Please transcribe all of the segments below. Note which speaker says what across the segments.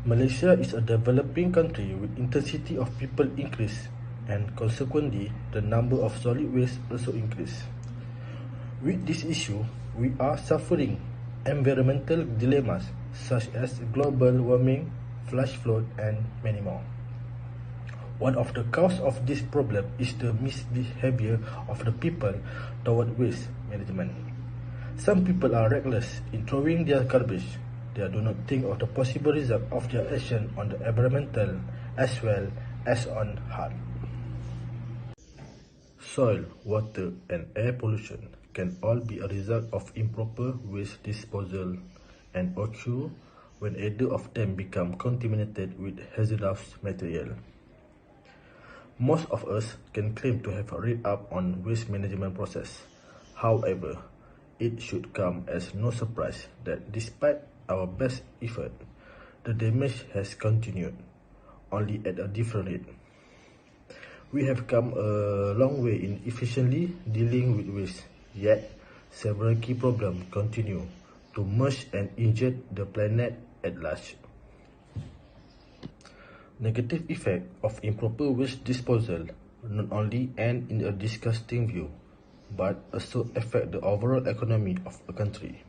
Speaker 1: Malaysia is a developing country with intensity of people increase and consequently the number of solid waste also increase. With this issue, we are suffering environmental dilemmas such as global warming, flash flood and many more. One of the causes of this problem is the misbehavior of the people toward waste management. Some people are reckless in throwing their garbage. They do not think of the possible result of their action on the environmental as well as on health. Soil, water and air pollution can all be a result of improper waste disposal and occur when either of them become contaminated with hazardous material. Most of us can claim to have read up on waste management process. However, it should come as no surprise that despite our best effort, the damage has continued, only at a different rate. We have come a long way in efficiently dealing with waste, yet several key problems continue to merge and injure the planet at large. Negative effect of improper waste disposal not only end in a disgusting view, but also affect the overall economy of a country.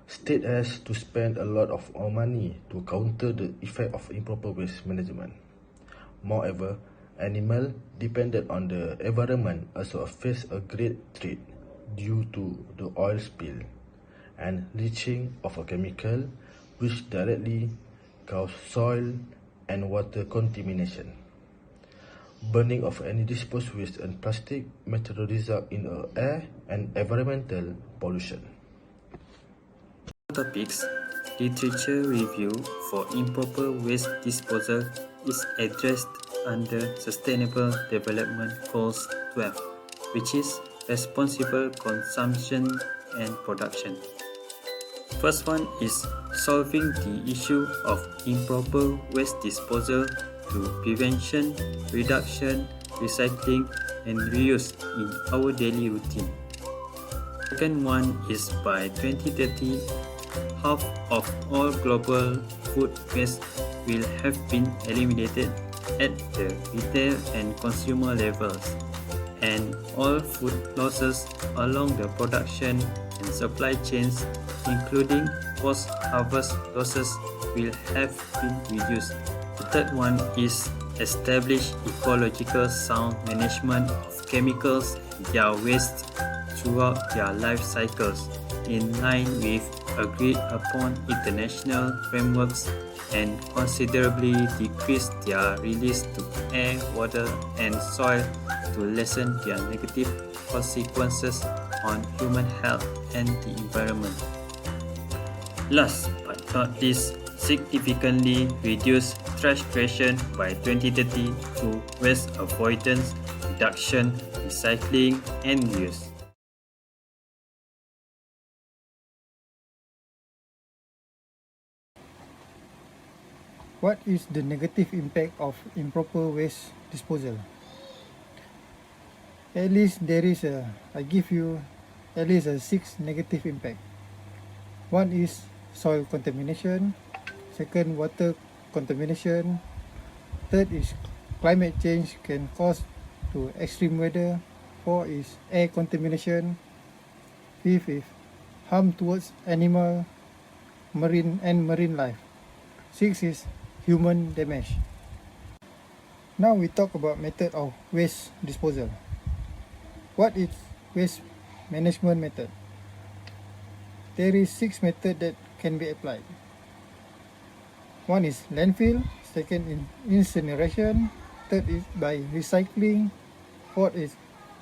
Speaker 1: State has to spend a lot of money to counter the effect of improper waste management. Moreover, animals dependent on the environment also face a great threat due to the oil spill and leaching of a chemical which directly cause soil and water contamination. Burning of any disposed waste and plastic material result in air and environmental pollution.
Speaker 2: Topics: literature review for improper waste disposal is addressed under Sustainable Development Goals 12, which is responsible consumption and production. First one is solving the issue of improper waste disposal through prevention, reduction, recycling, and reuse in our daily routine. Second one is by 2030, half of all global food waste will have been eliminated at the retail and consumer levels, and all food losses along the production and supply chains, including post-harvest losses, will have been reduced. The third one is establish ecological sound management of chemicals and their waste throughout their life cycles, in line with agreed upon international frameworks, and considerably decrease their release to air, water, and soil to lessen their negative consequences on human health and the environment. Last but not least, significantly reduce trash creation by 2030 through waste avoidance, reduction, recycling, and reuse.
Speaker 3: What is the negative impact of improper waste disposal? At least I give you at least 6 negative impact. One is soil contamination, second water contamination, third is climate change can cause to extreme weather, 4 is air contamination, 5 is harm towards animal, marine life, 6 is human damage. Now we talk about method of waste disposal. What is waste management method? There is 6 methods that can be applied. One is landfill, second is incineration, third is by recycling, fourth is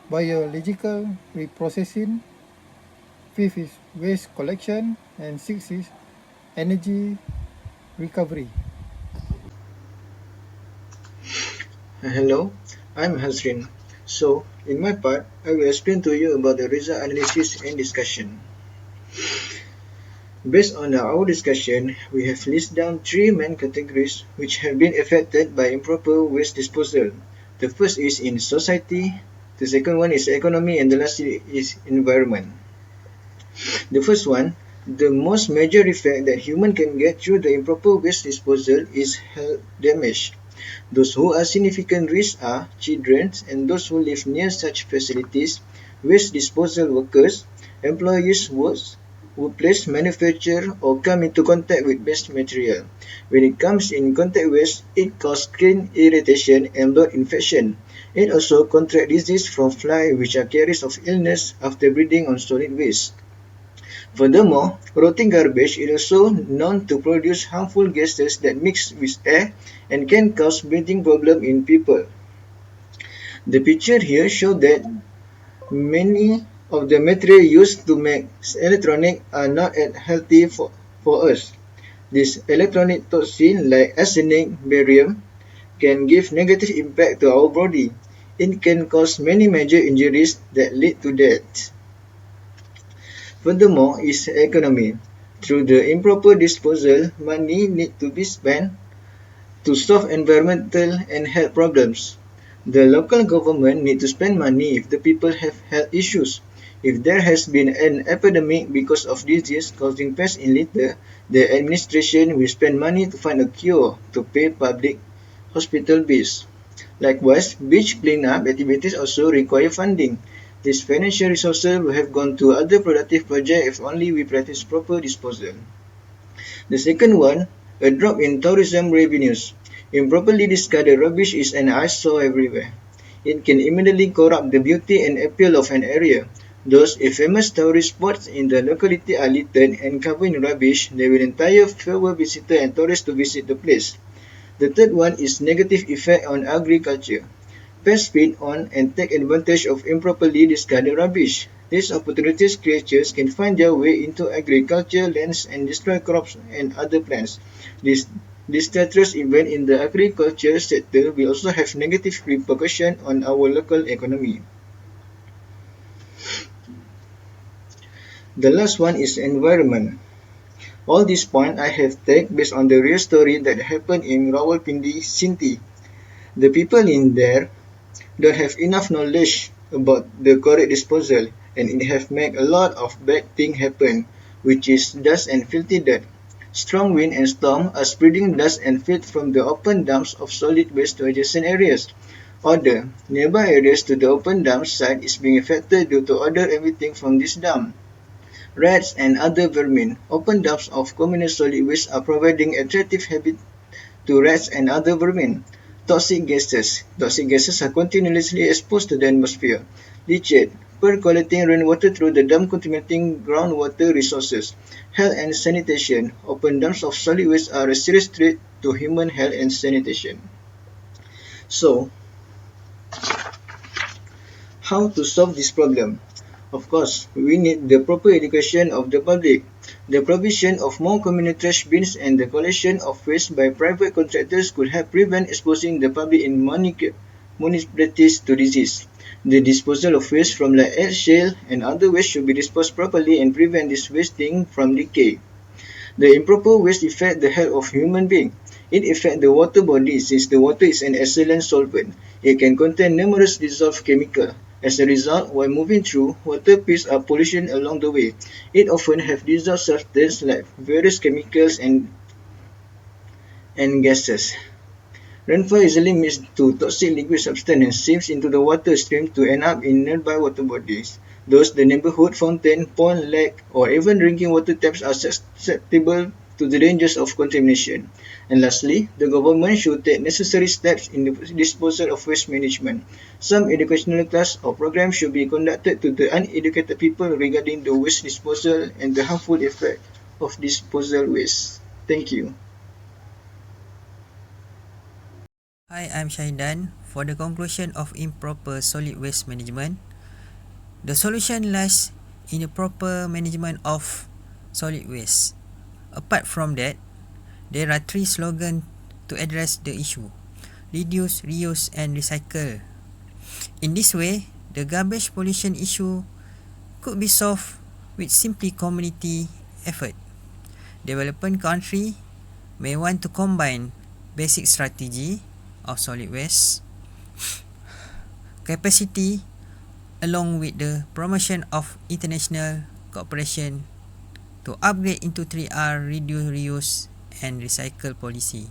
Speaker 3: biological reprocessing, fifth is waste collection, and sixth is energy recovery.
Speaker 4: Hello, I'm Hasrin. So, in my part, I will explain to you about the result analysis and discussion. Based on our discussion, we have listed down 3 main categories which have been affected by improper waste disposal. The first is in society, the second one is economy, and the last is environment. The first one, The most major effect that human can get through the improper waste disposal is health damage. Those who are significant risk are children and those who live near such facilities, waste disposal workers, employees workplace manufacture or come into contact with waste material. When it comes in contact waste, it causes skin irritation and blood infection. It also contract disease from fly which are carriers of illness after breathing on solid waste. Furthermore, rotting garbage is also known to produce harmful gases that mix with air and can cause breathing problems in people. The picture here shows that many of the materials used to make electronics are not as healthy for us. These electronic toxins like arsenic, barium can give negative impact to our body. It can cause many major injuries that lead to death. Furthermore, is economy. Through the improper disposal, money needs to be spent to solve environmental and health problems. The local government needs to spend money if the people have health issues. If there has been an epidemic because of disease causing pest in litter, the administration will spend money to find a cure to pay public hospital bills. Likewise, beach cleanup activities also require funding. These financial resources would have gone to other productive projects if only we practice proper disposal. The second one, a drop in tourism revenues. Improperly discarded rubbish is an eyesore everywhere. It can immediately corrupt the beauty and appeal of an area. Thus, if famous tourist spots in the locality are littered and covered in rubbish, they will entice fewer visitors and tourists to visit the place. The third one is negative effect on agriculture. Pests feed on and take advantage of improperly discarded rubbish. These opportunist creatures can find their way into agriculture lands and destroy crops and other plants. This disastrous event in the agriculture sector will also have negative repercussions on our local economy. The last one is environment. All these points I have taken based on the real story that happened in Rawalpindi, Sinti. The people in there don't have enough knowledge about the correct disposal and it have made a lot of bad things happen, which is dust and filthy dirt. Strong wind and storm are spreading dust and filth from the open dumps of solid waste to adjacent areas. Other nearby areas to the open dump site is being affected due to odor emitting from this dump. Rats and other vermin. Open dumps of communal solid waste are providing attractive habitat to rats and other vermin. Toxic gases. Toxic gases are continuously exposed to the atmosphere. Leachate. Percolating rainwater through the dump contaminating groundwater resources. Health and sanitation. Open dumps of solid waste are a serious threat to human health and sanitation. So, how to solve this problem? Of course, we need the proper education of the public, the provision of more community trash bins and the collection of waste by private contractors could help prevent exposing the public in municipalities to disease. The disposal of waste from like air shale and other waste should be disposed properly and prevent this wasting from decay. The improper waste affects the health of human beings. It affects the water body since the water is an excellent solvent. It can contain numerous dissolved chemicals. As a result, while moving through, water picks up pollution along the way. It often has dissolved substances like various chemicals and gases. Rainfall easily mixed to toxic liquid substance and seeps into the water stream to end up in nearby water bodies. Thus, the neighborhood fountain, pond, lake, or even drinking water taps are susceptible to the dangers of contamination. And lastly, the government should take necessary steps in the disposal of waste management. Some educational class or programs should be conducted to the uneducated people regarding the waste disposal and the harmful effect of disposal waste. Thank you.
Speaker 5: Hi, I'm Shaidan. For the conclusion of improper solid waste management, the solution lies in the proper management of solid waste. Apart from that, there are 3 slogans to address the issue: reduce, reuse, and recycle. In this way, the garbage pollution issue could be solved with simply community effort. Developing country may want to combine basic strategy of solid waste capacity along with the promotion of international cooperation to upgrade into 3R, reduce, reuse and recycle policy.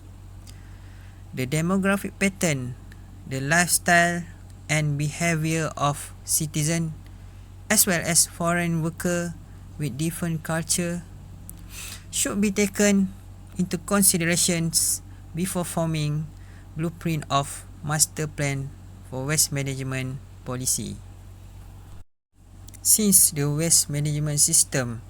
Speaker 5: The demographic pattern, the lifestyle and behavior of citizen as well as foreign worker with different culture should be taken into considerations before forming blueprint of master plan for waste management policy. Since the waste management system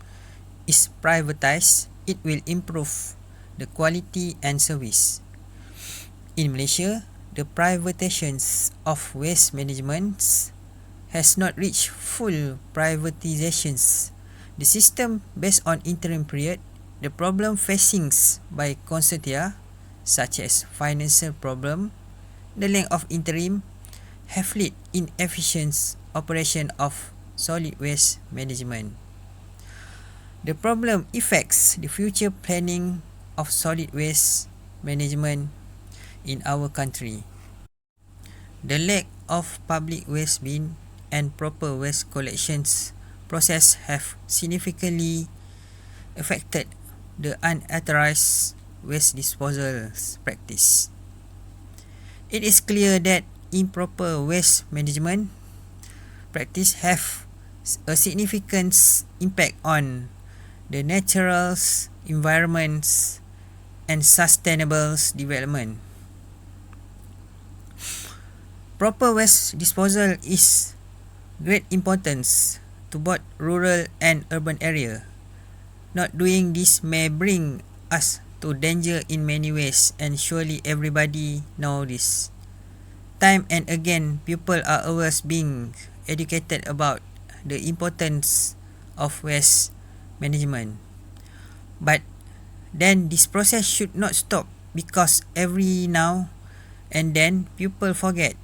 Speaker 5: is privatized, it will improve the quality and service. In Malaysia, the privatizations of waste management has not reached full privatizations. The system based on interim period, the problem facing by consortia, such as financial problem, the length of interim, have led inefficient operation of solid waste management. The problem affects the future planning of solid waste management in our country. The lack of public waste bin and proper waste collections process have significantly affected the unauthorized waste disposal practice. It is clear that improper waste management practice have a significant impact on the natural environments and sustainable development. Proper waste disposal is great importance to both rural and urban area. Not doing this may bring us to danger in many ways, and surely everybody know this. Time and again, people are always being educated about the importance of waste management. But then this process should not stop, because every now and then people forget